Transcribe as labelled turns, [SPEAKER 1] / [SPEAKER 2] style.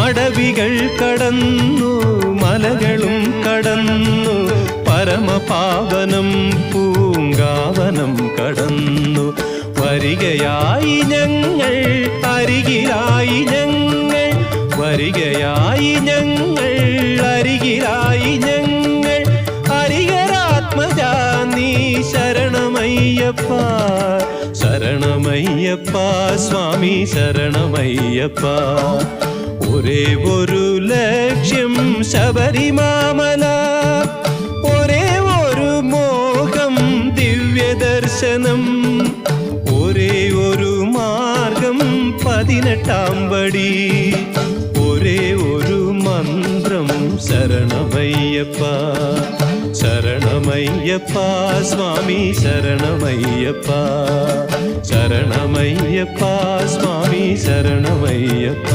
[SPEAKER 1] അടവികൾ കടന്നു മലകളും കടന്നു പരമപാവനം പൂങ്കാവനം കടന്നു വരികയായി ഞങ്ങൾ അരികിലായി ഞങ്ങൾ വരികയായി ഞങ്ങൾ അരികിലായി ഞങ്ങൾ ഹരിഹരാത്മജാ നീ ശരണമയ്യപ്പ ശരണമയ്യപ്പ സ്വാമി ശരണമയ്യപ്പ ഒരേ ഒരു ലക്ഷ്യം ശബരിമാമല ഒരേ ഒരു മോഹം ദിവ്യദർശനം ഒരേ ഒരു മാർഗം 18-ാം പടി ഒരേ ഒരു മന്ത്രം ശരണമയ്യപ്പ ശരണമയ്യപ്പ സ്വാമി ശരണമയ്യപ്പ ശരണമയ്യപ്പ സ്വാമി ശരണമയ്യപ്പ